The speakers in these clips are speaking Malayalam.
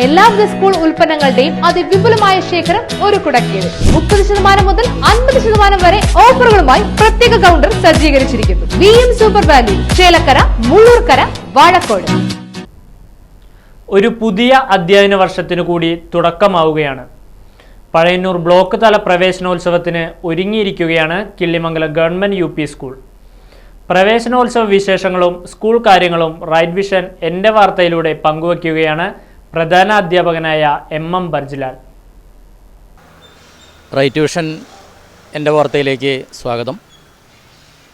എല്ലാവിധ സ്കൂൾ ഉൽപ്പന്നങ്ങളുടെയും അതിവിപുലമായ ശേഖരം ഒരു കുടക്കീഴിൽ 30% മുതൽ 50% വരെ ഓഫറുകളുമായി പ്രത്യേക കൗണ്ടർ സജ്ജീകരിച്ചിരിക്കുന്നു. VM super value, Chelakkara, Mullurkara, Vazhakkode. ഒരു പുതിയ അധ്യയന വർഷത്തിനു കൂടി തുടക്കമാവുകയാണ്. പഴയന്നൂർ ബ്ലോക്ക് തല പ്രവേശനോത്സവത്തിന് ഒരുങ്ങിയിരിക്കുകയാണ് കിള്ളിമംഗലം ഗവൺമെന്റ് UP സ്കൂൾ. പ്രവേശനോത്സവ വിശേഷങ്ങളും സ്കൂൾ കാര്യങ്ങളും റൈറ്റ് വിഷൻ എൻ്റെ വാർത്തയിലൂടെ പങ്കുവയ്ക്കുകയാണ് പ്രധാന അധ്യാപകനായ MM ബർജിലാൽ. റൈറ്റ് വിഷൻ എൻ്റെ വാർത്തയിലേക്ക് സ്വാഗതം.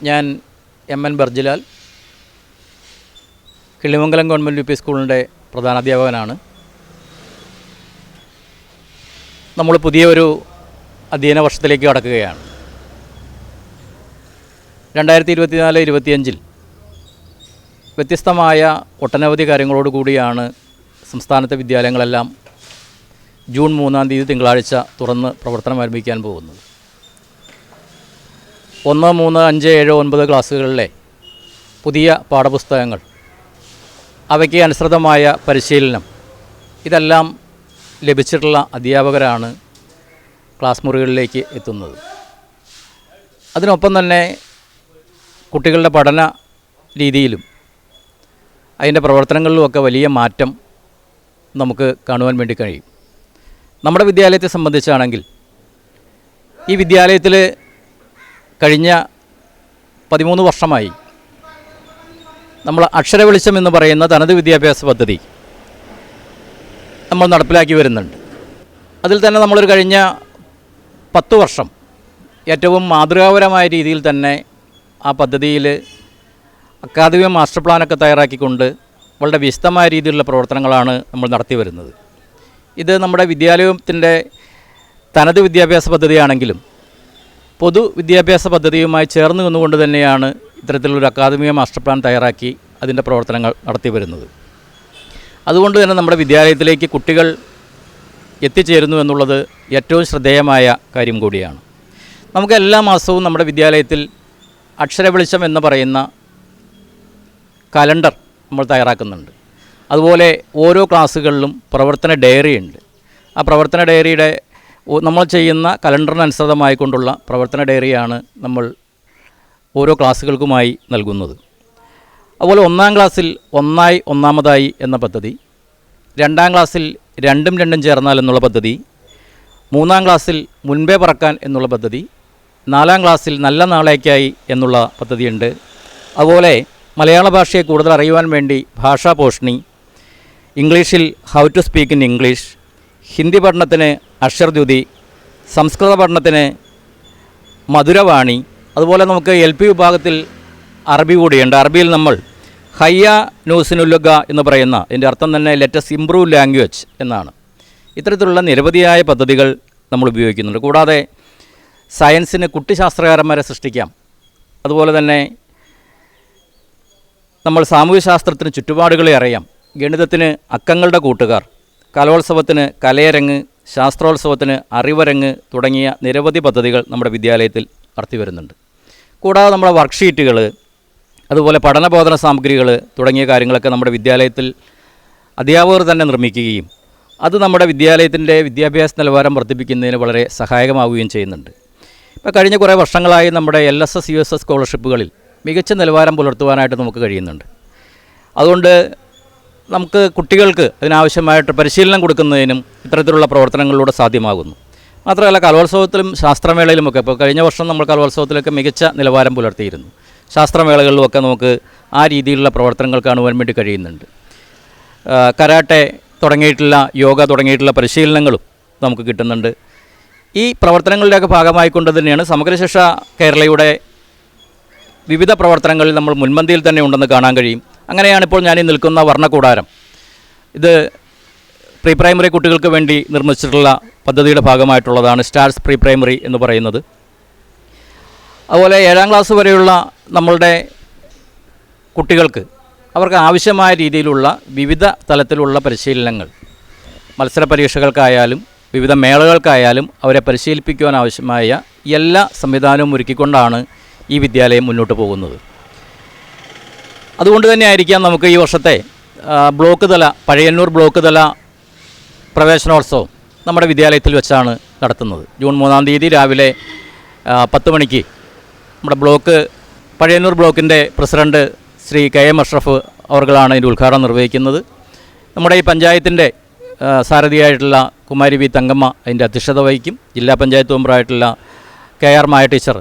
ഞാൻ MN Barjilal, Killimangalam government UP സ്കൂളിൻ്റെ പ്രധാന അധ്യാപകനാണ്. നമ്മൾ പുതിയൊരു അധ്യയന വർഷത്തിലേക്ക് കടക്കുകയാണ്. 2024-25 വ്യത്യസ്തമായ ഒട്ടനവധി കാര്യങ്ങളോടുകൂടിയാണ് സംസ്ഥാനത്തെ വിദ്യാലയങ്ങളെല്ലാം ജൂൺ 3-ാം തീയതി തിങ്കളാഴ്ച തുറന്ന് പ്രവർത്തനം ആരംഭിക്കാൻ പോകുന്നത്. 1, 3, 5, 7, 9 ക്ലാസ്സുകളിലെ പുതിയ പാഠപുസ്തകങ്ങൾ, അവയ്ക്ക് അനുസൃതമായ പരിശീലനം, ഇതെല്ലാം ലഭിച്ചിട്ടുള്ള അധ്യാപകരാണ് ക്ലാസ് മുറികളിലേക്ക് എത്തുന്നത്. അതിനൊപ്പം തന്നെ കുട്ടികളുടെ പഠന രീതിയിലും അതിൻ്റെ പ്രവർത്തനങ്ങളിലുമൊക്കെ വലിയ മാറ്റം നമുക്ക് കാണുവാൻ വേണ്ടി കഴിയും. നമ്മുടെ വിദ്യാലയത്തെ സംബന്ധിച്ചാണെങ്കിൽ ഈ വിദ്യാലയത്തിൽ കഴിഞ്ഞ 13 വർഷമായി നമ്മൾ അക്ഷരവെളിച്ചം എന്ന് പറയുന്ന തനത് വിദ്യാഭ്യാസ പദ്ധതി നമ്മൾ നടപ്പിലാക്കി വരുന്നുണ്ട്. അതിൽ തന്നെ നമ്മളൊരു കഴിഞ്ഞ 10 വർഷം ഏറ്റവും മാതൃകാപരമായ രീതിയിൽ തന്നെ ആ പദ്ധതിയിൽ അക്കാദമിക മാസ്റ്റർ പ്ലാനൊക്കെ തയ്യാറാക്കിക്കൊണ്ട് വളരെ വിശദമായ രീതിയിലുള്ള പ്രവർത്തനങ്ങളാണ് നമ്മൾ നടത്തി വരുന്നത്. ഇത് നമ്മുടെ വിദ്യാലയത്തിൻ്റെ തനത് വിദ്യാഭ്യാസ പദ്ധതിയാണെങ്കിലും പൊതു വിദ്യാഭ്യാസ പദ്ധതിയുമായി ചേർന്ന് നിന്നുകൊണ്ട് തന്നെയാണ് ഇത്തരത്തിലുള്ളൊരു അക്കാദമിക മാസ്റ്റർ പ്ലാൻ തയ്യാറാക്കി അതിൻ്റെ പ്രവർത്തനങ്ങൾ നടത്തി വരുന്നത്. അതുകൊണ്ട് തന്നെ നമ്മുടെ വിദ്യാലയത്തിലേക്ക് കുട്ടികൾ എത്തിച്ചേരുന്നു എന്നുള്ളത് ഏറ്റവും ശ്രദ്ധേയമായ കാര്യം കൂടിയാണ്. നമുക്ക് എല്ലാ മാസവും നമ്മുടെ വിദ്യാലയത്തിൽ അക്ഷരവെളിച്ചം എന്ന് പറയുന്ന കലണ്ടർ നമ്മൾ തയ്യാറാക്കുന്നുണ്ട്. അതുപോലെ ഓരോ ക്ലാസ്സുകളിലും പ്രവർത്തന ഡയറി ഉണ്ട്. ആ പ്രവർത്തന ഡയറിയുടെ നമ്മൾ ചെയ്യുന്ന കലണ്ടറിനനുസൃതമായിക്കൊണ്ടുള്ള പ്രവർത്തന ഡയറിയാണ് നമ്മൾ ഓരോ ക്ലാസ്സുകൾക്കുമായി നൽകുന്നത്. അതുപോലെ 1-ാം ക്ലാസ്സിൽ ഒന്നായി ഒന്നാമതായി എന്ന പദ്ധതി, 2-ാം ക്ലാസ്സിൽ രണ്ടും ചേർന്നാൽ എന്നുള്ള പദ്ധതി, 3-ാം ക്ലാസ്സിൽ മുൻപേ പറക്കാൻ എന്നുള്ള പദ്ധതി, 4-ാം ക്ലാസ്സിൽ നല്ല നാളേക്കായി എന്നുള്ള പദ്ധതിയുണ്ട്. അതുപോലെ മലയാള ഭാഷയെ കൂടുതൽ അറിയുവാൻ വേണ്ടി ഭാഷാ പോഷണി, ഇംഗ്ലീഷിൽ how to speak in English, Hindi പഠനത്തിന് അക്ഷർദ്യുതി, സംസ്കൃത പഠനത്തിന് മധുരവാണി. അതുപോലെ നമുക്ക് LP വിഭാഗത്തിൽ അറബി കൂടിയുണ്ട്. അറബിയിൽ നമ്മൾ ഹയ്യ ന്യൂസിനുല്ലുക എന്ന് പറയുന്ന, ഇതിൻ്റെ അർത്ഥം തന്നെ ലെറ്റസ് ഇംപ്രൂവ് ലാംഗ്വേജ് എന്നാണ്. ഇത്തരത്തിലുള്ള നിരവധിയായ പദ്ധതികൾ നമ്മൾ ഉപയോഗിക്കുന്നുണ്ട്. കൂടാതെ സയൻസിന് കുട്ടിശാസ്ത്രകാരന്മാരെ സൃഷ്ടിക്കാം. അതുപോലെ തന്നെ നമ്മൾ സാമൂഹ്യശാസ്ത്രത്തിന് ചുറ്റുപാടുകളെ അറിയാം, ഗണിതത്തിന് അക്കങ്ങളുടെ കൂട്ടുകാർ, കലോത്സവത്തിന് കലയരങ്ങ്, ശാസ്ത്രോത്സവത്തിന് അറിവരങ്ങ് തുടങ്ങിയ നിരവധി പദ്ധതികൾ നമ്മുടെ വിദ്യാലയത്തിൽ നടത്തി വരുന്നുണ്ട്. കൂടാതെ നമ്മുടെ വർക്ക്ഷീറ്റുകൾ, അതുപോലെ പഠനബോധന സാമഗ്രികൾ തുടങ്ങിയ കാര്യങ്ങളൊക്കെ നമ്മുടെ വിദ്യാലയത്തിൽ അധ്യാപകർ തന്നെ നിർമ്മിക്കുകയും അത് നമ്മുടെ വിദ്യാലയത്തിൻ്റെ വിദ്യാഭ്യാസ നിലവാരം വർദ്ധിപ്പിക്കുന്നതിന് വളരെ സഹായകമാവുകയും ചെയ്യുന്നുണ്ട്. ഇപ്പോൾ കഴിഞ്ഞ കുറേ വർഷങ്ങളായി നമ്മുടെ LSS USS സ്കോളർഷിപ്പുകളിൽ മികച്ച നിലവാരം പുലർത്തുവാനായിട്ട് നമുക്ക് കഴിയുന്നുണ്ട്. അതുകൊണ്ട് നമുക്ക് കുട്ടികൾക്ക് അതിനാവശ്യമായിട്ട് പരിശീലനം കൊടുക്കുന്നതിനും ഇത്തരത്തിലുള്ള പ്രവർത്തനങ്ങളിലൂടെ സാധ്യമാകുന്നു. മാത്രമല്ല കലോത്സവത്തിലും ശാസ്ത്രമേളയിലുമൊക്കെ, ഇപ്പോൾ കഴിഞ്ഞ വർഷം നമ്മൾ കലോത്സവത്തിലൊക്കെ മികച്ച നിലവാരം പുലർത്തിയിരുന്നു. ശാസ്ത്രമേളകളിലുമൊക്കെ നമുക്ക് ആ രീതിയിലുള്ള പ്രവർത്തനങ്ങൾ കാണുവാൻ വേണ്ടി കഴിയുന്നുണ്ട്. കരാട്ടെ തുടങ്ങിയിട്ടുള്ള, യോഗ തുടങ്ങിയിട്ടുള്ള പരിശീലനങ്ങളും നമുക്ക് കിട്ടുന്നുണ്ട്. ഈ പ്രവർത്തനങ്ങളുടെയൊക്കെ ഭാഗമായിക്കൊണ്ട് തന്നെയാണ് സമഗ്രശിക്ഷ കേരളയുടെ വിവിധ പ്രവർത്തനങ്ങളിൽ നമ്മൾ മുൻപന്തിയിൽ തന്നെ ഉണ്ടെന്ന് കാണാൻ കഴിയും. അങ്ങനെയാണിപ്പോൾ ഞാനീ നിൽക്കുന്ന വർണ്ണക്കൂടാരം. ഇത് പ്രീ പ്രൈമറി കുട്ടികൾക്ക് വേണ്ടി നിർമ്മിച്ചിട്ടുള്ള പദ്ധതിയുടെ ഭാഗമായിട്ടുള്ളതാണ് സ്റ്റാർസ് പ്രീ പ്രൈമറി എന്ന് പറയുന്നത്. അതുപോലെ 7-ാം ക്ലാസ് വരെയുള്ള നമ്മളുടെ കുട്ടികൾക്ക് അവർക്ക് ആവശ്യമായ രീതിയിലുള്ള വിവിധ തലത്തിലുള്ള പരിശീലനങ്ങൾ മത്സര പരീക്ഷകൾക്കായാലും വിവിധ മേളകൾക്കായാലും അവരെ പരിശീലിപ്പിക്കുവാൻ ആവശ്യമായ എല്ലാ സംവിധാനവും ഒരുക്കിക്കൊണ്ടാണ് ഈ വിദ്യാലയം മുന്നോട്ട് പോകുന്നത്. അതുകൊണ്ട് തന്നെ ആയിരിക്കാം നമുക്ക് ഈ വർഷത്തെ ബ്ലോക്ക് തല, പഴയന്നൂർ ബ്ലോക്ക് തല പ്രവേശനോത്സവം നമ്മുടെ വിദ്യാലയത്തിൽ വെച്ചാണ് നടത്തുന്നത്. ജൂൺ 3-ാം തീയതി രാവിലെ 10 മണിക്ക് നമ്മുടെ പഴയന്നൂർ ബ്ലോക്കിൻ്റെ പ്രസിഡന്റ് ശ്രീ KM അഷ്റഫ് അവർകളാണ് ഇതിൻ്റെ ഉദ്ഘാടനം നിർവഹിക്കുന്നത്. നമ്മുടെ ഈ പഞ്ചായത്തിൻ്റെ സാരഥിയായിട്ടുള്ള കുമാരി വി തങ്കമ്മ അതിൻ്റെ അധ്യക്ഷത വഹിക്കും. ജില്ലാ പഞ്ചായത്ത് മെമ്പറായിട്ടുള്ള KR മായ ടീച്ചർ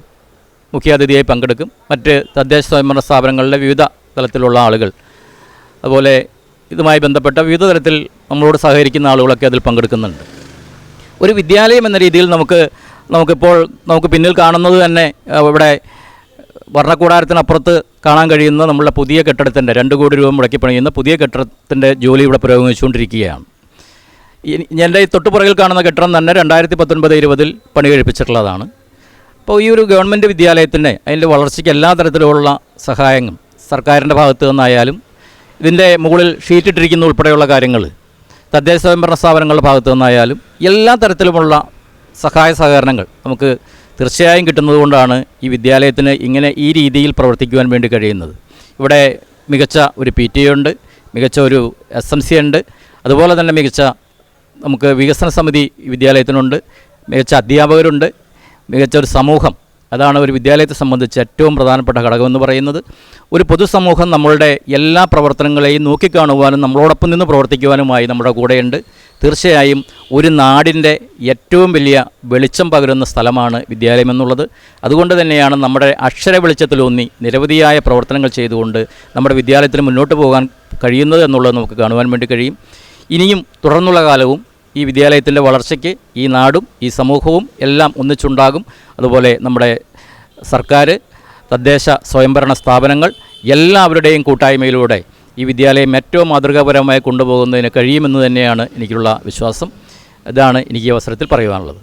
മുഖ്യാതിഥിയായി പങ്കെടുക്കും. മറ്റ് തദ്ദേശ സ്വയംഭരണ സ്ഥാപനങ്ങളിലെ വിവിധ തലത്തിലുള്ള ആളുകൾ, അതുപോലെ ഇതുമായി ബന്ധപ്പെട്ട വിവിധ തലത്തിൽ നമ്മളോട് സഹകരിക്കുന്ന ആളുകളൊക്കെ അതിൽ പങ്കെടുക്കുന്നുണ്ട്. ഒരു വിദ്യാലയം എന്ന രീതിയിൽ നമുക്ക് പിന്നിൽ കാണുന്നത് തന്നെ ഇവിടെ വർണ്ണക്കൂടാരത്തിനപ്പുറത്ത് കാണാൻ കഴിയുന്ന നമ്മളുടെ പുതിയ കെട്ടിടത്തിൻ്റെ 2 കോടി രൂപ മുടക്കി പണിയുന്ന പുതിയ കെട്ടിടത്തിൻ്റെ ജോലി ഇവിടെ പുരോഗമിച്ചുകൊണ്ടിരിക്കുകയാണ്. എൻ്റെ തൊട്ടുപുറകിൽ കാണുന്ന കെട്ടിടം തന്നെ 2019-20 പണി കഴിപ്പിച്ചിട്ടുള്ളതാണ്. അപ്പോൾ ഈ ഒരു ഗവൺമെൻറ് വിദ്യാലയത്തിന് അതിൻ്റെ വളർച്ചയ്ക്ക് എല്ലാ തരത്തിലുള്ള സഹായങ്ങളും സർക്കാരിൻ്റെ ഭാഗത്തു നിന്നായാലും ഇതിൻ്റെ മുകളിൽ ഷീറ്റിട്ടിരിക്കുന്ന ഉൾപ്പെടെയുള്ള കാര്യങ്ങൾ തദ്ദേശ സ്വയംഭരണ സ്ഥാപനങ്ങളുടെ ഭാഗത്തു നിന്നായാലും എല്ലാ തരത്തിലുമുള്ള സഹായ സഹകരണങ്ങൾ നമുക്ക് തീർച്ചയായും കിട്ടുന്നതുകൊണ്ടാണ് ഈ വിദ്യാലയത്തിന് ഇങ്ങനെ ഈ രീതിയിൽ പ്രവർത്തിക്കുവാൻ വേണ്ടി കഴിയുന്നത്. ഇവിടെ മികച്ച ഒരു PTA ഉണ്ട്, മികച്ച ഒരു SMC ഉണ്ട്, അതുപോലെ തന്നെ മികച്ച നമുക്ക് വികസന സമിതി വിദ്യാലയത്തിനുണ്ട്, മികച്ച അധ്യാപകരുണ്ട്, മികച്ച ഒരു സമൂഹം. അതാണ് ഒരു വിദ്യാലയത്തെ സംബന്ധിച്ച് ഏറ്റവും പ്രധാനപ്പെട്ട ഘടകമെന്ന് പറയുന്നത്. ഒരു പൊതുസമൂഹം നമ്മളുടെ എല്ലാ പ്രവർത്തനങ്ങളെയും നോക്കിക്കാണുവാനും നമ്മളോടൊപ്പം നിന്ന് പ്രവർത്തിക്കുവാനുമായി നമ്മുടെ കൂടെയുണ്ട്. തീർച്ചയായും ഒരു നാടിൻ്റെ ഏറ്റവും വലിയ വെളിച്ചം പകരുന്ന സ്ഥലമാണ് വിദ്യാലയം എന്നുള്ളത്. അതുകൊണ്ട് തന്നെയാണ് നമ്മുടെ അക്ഷര വെളിച്ചത്തിലൂന്നി നിരവധിയായ പ്രവർത്തനങ്ങൾ ചെയ്തുകൊണ്ട് നമ്മുടെ വിദ്യാലയത്തിന് മുന്നോട്ട് പോകാൻ കഴിയുന്നത് എന്നുള്ളത് നമുക്ക് കാണുവാൻ വേണ്ടി കഴിയും. ഇനിയും തുടർന്നുള്ള കാലവും ഈ വിദ്യാലയത്തിൻ്റെ വളർച്ചയ്ക്ക് ഈ നാടും ഈ സമൂഹവും എല്ലാം ഒന്നിച്ചുണ്ടാകും. അതുപോലെ നമ്മുടെ സർക്കാർ, തദ്ദേശ സ്വയംഭരണ സ്ഥാപനങ്ങൾ എല്ലാവരുടെയും കൂട്ടായ്മയിലൂടെ ഈ വിദ്യാലയം ഏറ്റവും മാതൃകാപരമായി കൊണ്ടുപോകുന്നതിന് കഴിയുമെന്ന് തന്നെയാണ് എനിക്കുള്ള വിശ്വാസം. ഇതാണ് എനിക്ക് ഈ അവസരത്തിൽ പറയുവാനുള്ളത്.